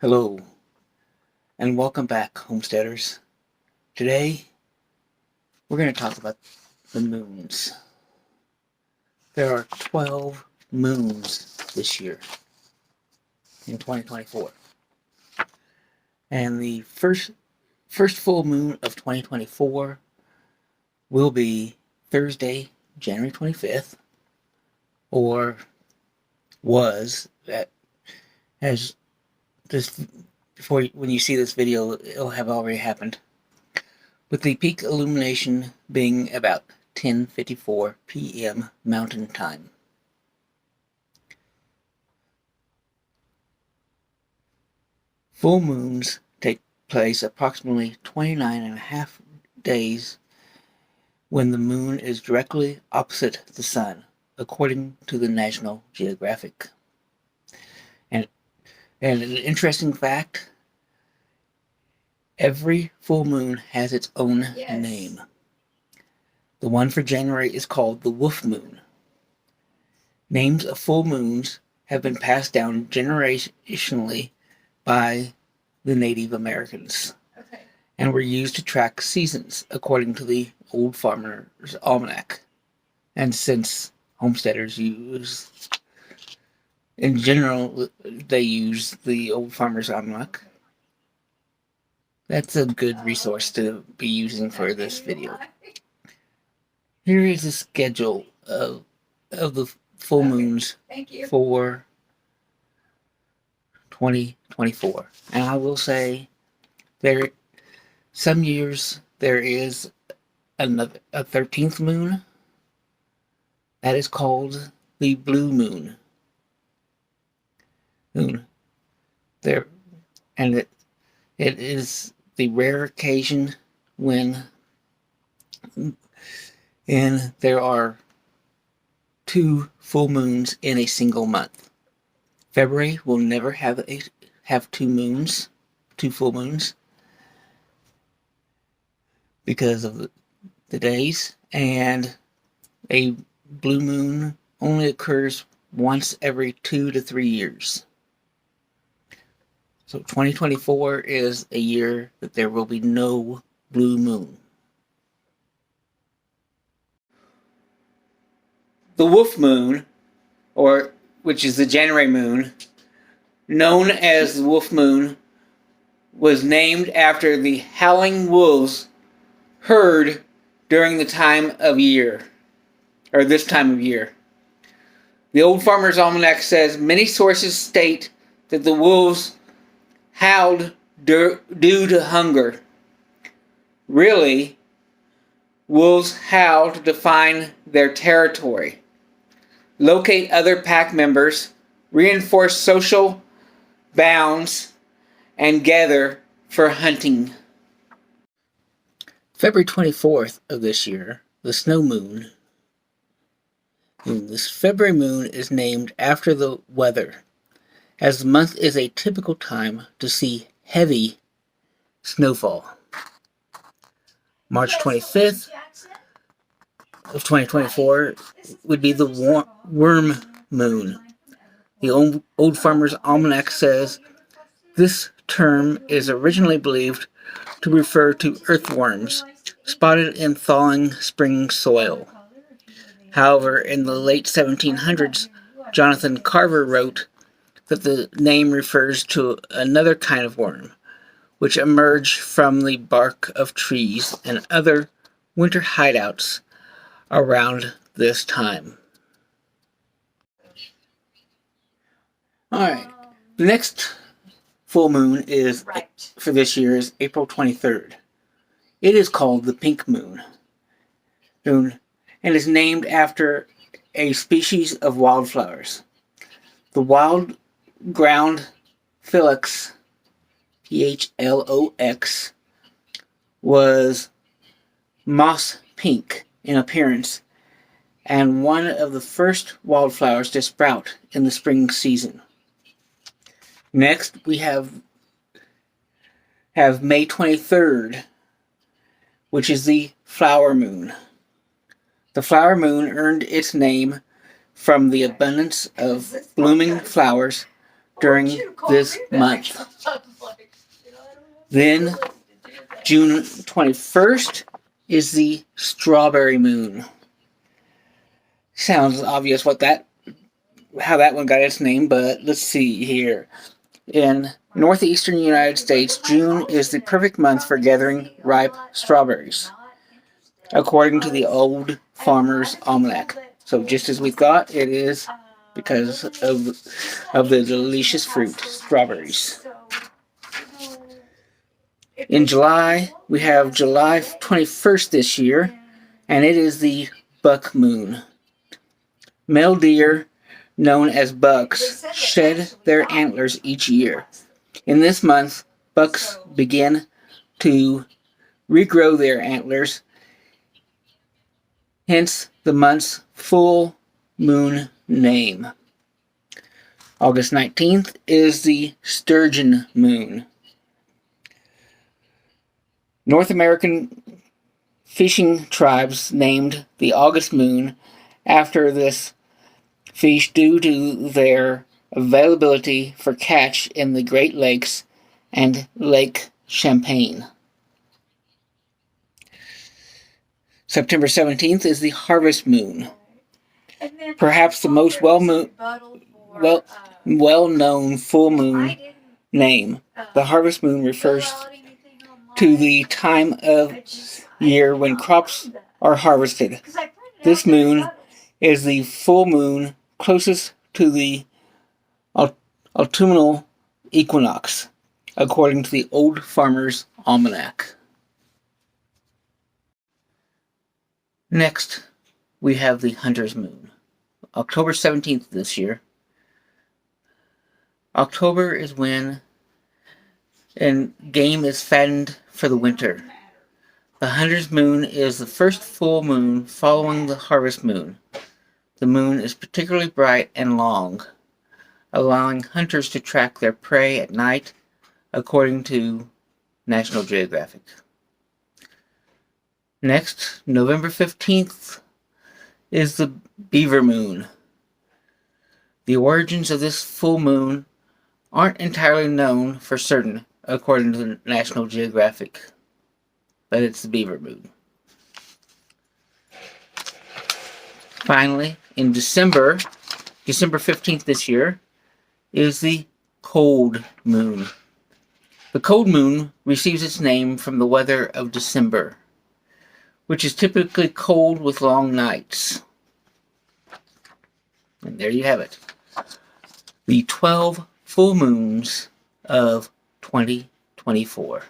Hello, and welcome back, homesteaders. Today, we're going to talk about the moons. There are 12 moons this year in 2024. And the first full moon of 2024 will be Thursday, January 25th, or was, that as this before when you see this video, it'll have already happened, with the peak illumination being about 10:54 p.m. Mountain Time. Full moons take place approximately 29 and a half days when the moon is directly opposite the sun, according to the National Geographic. And an interesting fact, every full moon has its own name. The one for January is called the wolf moon. Names of full moons have been passed down generationally by the Native Americans, and were used to track seasons according to the Old Farmer's Almanac. And since homesteaders use, in general, they use the Old Farmer's Almanac, that's a good resource to be using for this video. Here is a schedule of the full moons for 2024. And I will say, some years there is a 13th moon that is called the blue moon. There, and it is the rare occasion when there are two full moons in a single month. February will never have two full moons, because of the days, and a blue moon only occurs once every 2 to 3 years. So 2024 is a year that there will be no blue moon. The wolf moon, which is the January moon, known as the wolf moon, was named after the howling wolves heard during this time of year. The Old Farmer's Almanac says many sources state that the wolves howled due to hunger. Really, wolves howl to define their territory, locate other pack members, reinforce social bounds, and gather for hunting. February 24th of this year, the snow moon. This February moon is named after the weather, as the month is a typical time to see heavy snowfall. March 25th of 2024 would be the worm moon. The Old Farmer's Almanac says this term is originally believed to refer to earthworms spotted in thawing spring soil. However, in the late 1700s, Jonathan Carver wrote that the name refers to another kind of worm, which emerge from the bark of trees and other winter hideouts around this time. Alright, the next full moon for this year is April 23rd. It is called the pink moon, and is named after a species of wildflowers. The wild ground phlox, PHLOX, was moss pink in appearance, and one of the first wildflowers to sprout in the spring season. Next, we have May 23rd, which is the flower moon. The flower moon earned its name from the abundance of blooming flowers during this month. Then, June 21st is the strawberry moon. Sounds obvious how that one got its name, but let's see here. In northeastern United States, June is the perfect month for gathering ripe strawberries, according to the Old Farmer's Almanac. So just as we thought, it is because of the delicious fruit, strawberries. In July, we have July 21st this year, and it is the buck moon. Male deer, known as bucks, shed their antlers each year. In this month, bucks begin to regrow their antlers, hence the month's full moon name. August 19th is the sturgeon moon. North American fishing tribes named the August moon after this fish due to their availability for catch in the Great Lakes and Lake Champlain. September 17th is the harvest moon. Perhaps the most well-known full moon name. The harvest moon refers to the time of year when crops are harvested. This moon is the full moon closest to the autumnal equinox, according to the Old Farmer's Almanac. Next, we have the hunter's moon, October 17th this year. October is when game is fattened for the winter. The hunter's moon is the first full moon following the harvest moon. The moon is particularly bright and long, allowing hunters to track their prey at night, according to National Geographic. Next, November 15th is the beaver moon. The origins of this full moon aren't entirely known for certain, according to National Geographic, but it's the beaver moon. Finally, in December 15th this year, is the cold moon. The cold moon receives its name from the weather of December, which is typically cold with long nights. And there you have it. The 12 full moons of 2024.